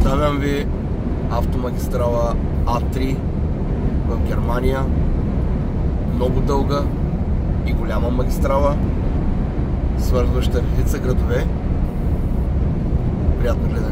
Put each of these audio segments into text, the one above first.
Представям ви автомагистрала А3 в Германия. Много дълга и голяма магистрала, свързваща редица градове. Приятно гледане.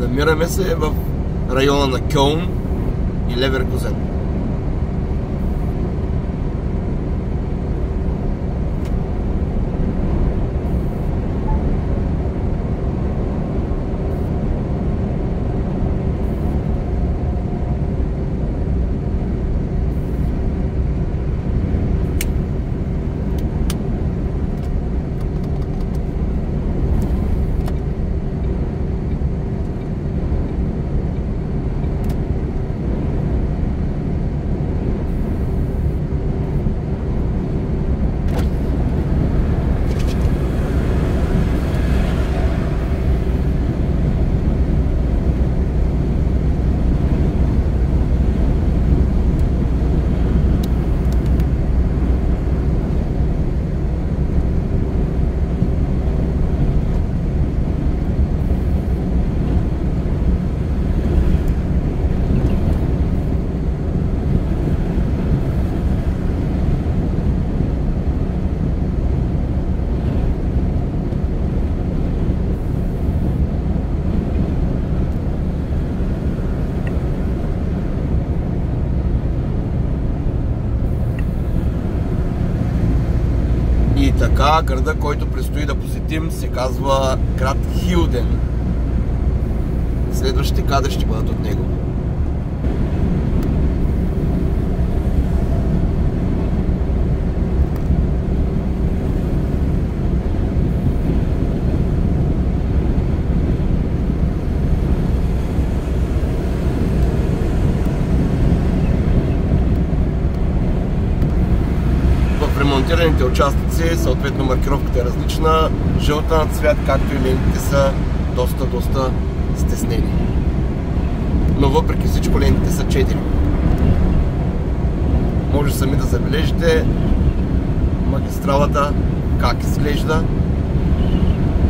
Намираме се в района на Кьолн и Леверкузен. И така, града, който предстои да посетим, се казва град Хилден. Следващите кадри ще бъдат от него. Ремонтираните участъци, съответно маркировката е различна, жълта на цвят, както и лените са доста стеснени. Но въпреки всичко лените са 4. Може сами да забележите магистралата, как изглежда,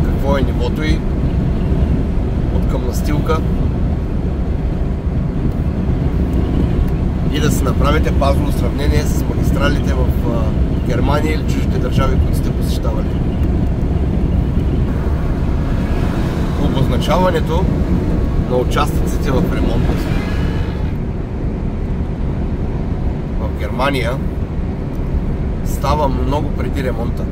какво е нивото й от към настилка. И да си направите базово сравнение с магистралите в Германия или чуждите държави, които сте посещавали. Обозначаването на участъците в ремонт в Германия става много преди ремонта.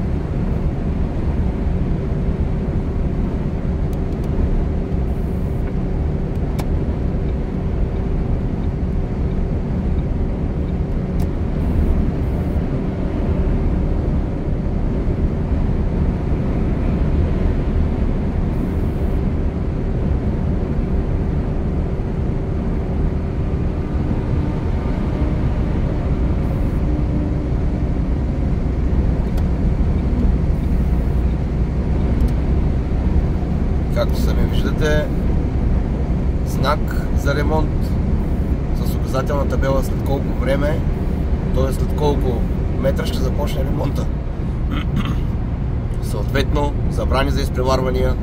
Както сами виждате, знак за ремонт с указателна табела след колко време, т.е. след колко метра ще започне ремонта. Съответно, забрани за изпреварвания,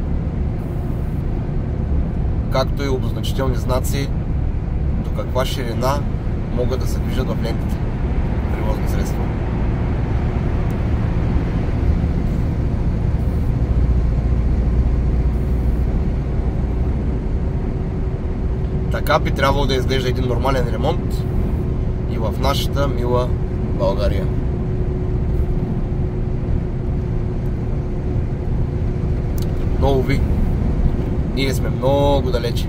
както и обозначителни знаци до каква ширина могат да се движат в лентите превозни средства. Така би трябвало да изглежда един нормален ремонт и в нашата мила България. Но уви, ние сме много далече.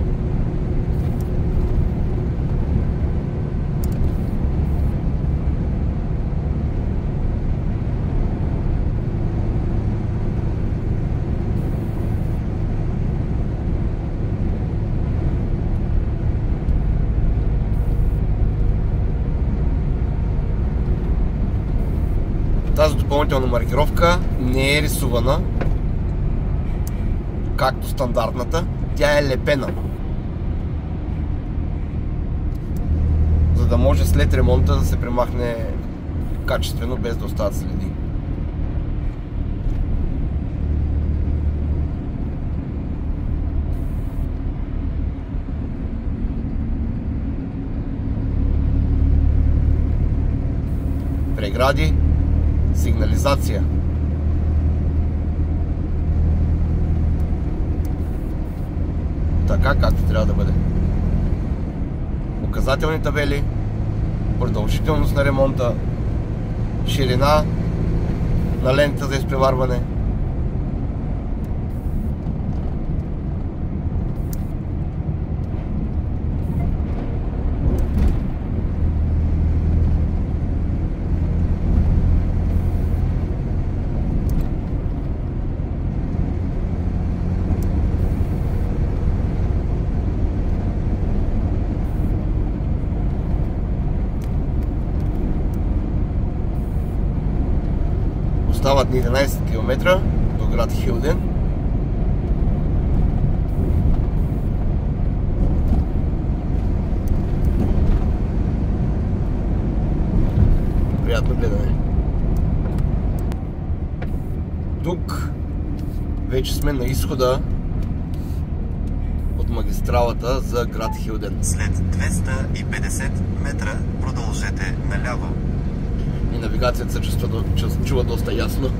Тази допълнителна маркировка не е рисувана, както стандартната, тя е лепена. За да може след ремонта да се премахне качествено, без да остават следи. Прегради, сигнализация. Така както трябва да бъде. Указателни табели, продължителност на ремонта, ширина на лента за изпреварване. Остават ни 11 км до град Хилден. Приятно гледане. Тук вече сме на изхода от магистралата за град Хилден. След 250 метра продължете наляво. И навигацията се чува доста ясно.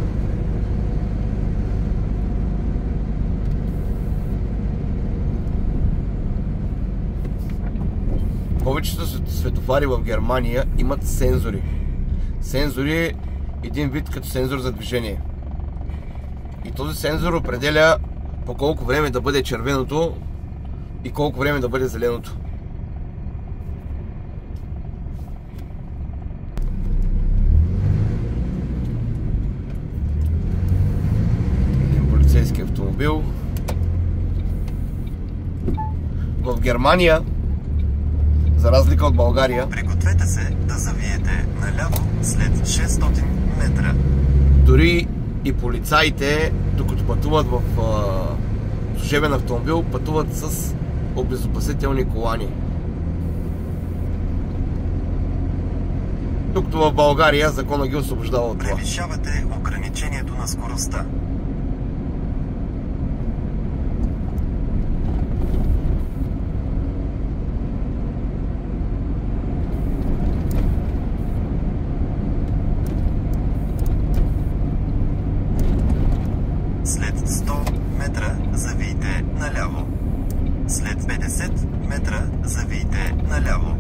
Повечето светофари в Германия имат сензори. Сензори е един вид като сензор за движение. И този сензор определя по колко време да бъде червеното и колко време да бъде зеленото. Полицейски автомобил. В Германия, за разлика от България, пригответе се да завиете наляво след 600 метра. Дори и полицаите, докато пътуват в служебен автомобил, пътуват с обезопасителни колани. Докато в България закона ги освобождава от това. Превишавате ограничението на скоростта. След 100 метра завийте наляво. След 50 метра завийте наляво.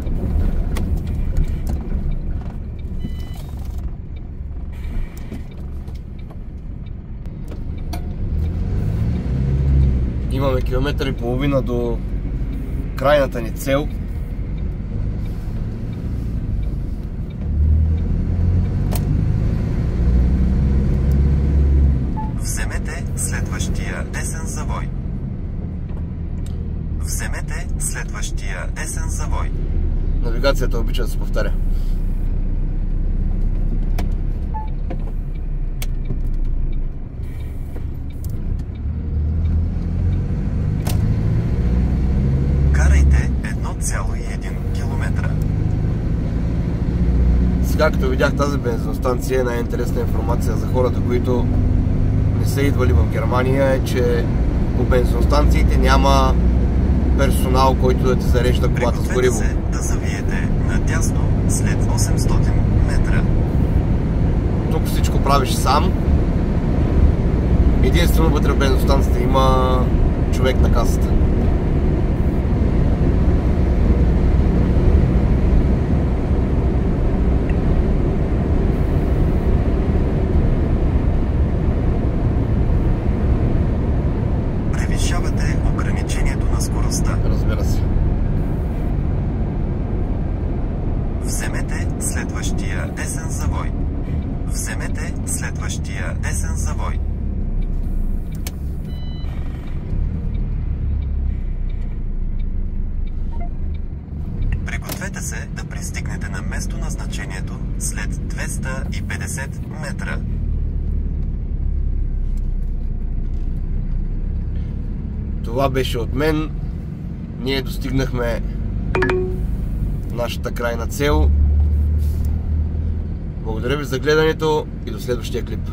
Имаме километър и половина до крайната ни цел. Вземете следващия десен завой. Вземете следващия десен завой. Навигацията обича да се повтаря. Карайте 1,1 км. Сега като видях тази бензиностанция, една интересна информация за хората, които не са идвали в Германия, е, че по бензиностанциите няма персонал, който да ти зарежда колата с гориво. Пригответе се да завиете надясно след 800 метра. Тук всичко правиш сам. Единствено вътре в бензиностанцията има човек на касата. Превишавате ограничението на скоростта. Разбира се. Вземете следващия десен завой. Вземете следващия десен завой. Пригответе се да пристигнете на местоназначението след 250 метра. Това беше от мен. Ние достигнахме нашата крайна цел. Благодаря ви за гледането и до следващия клип.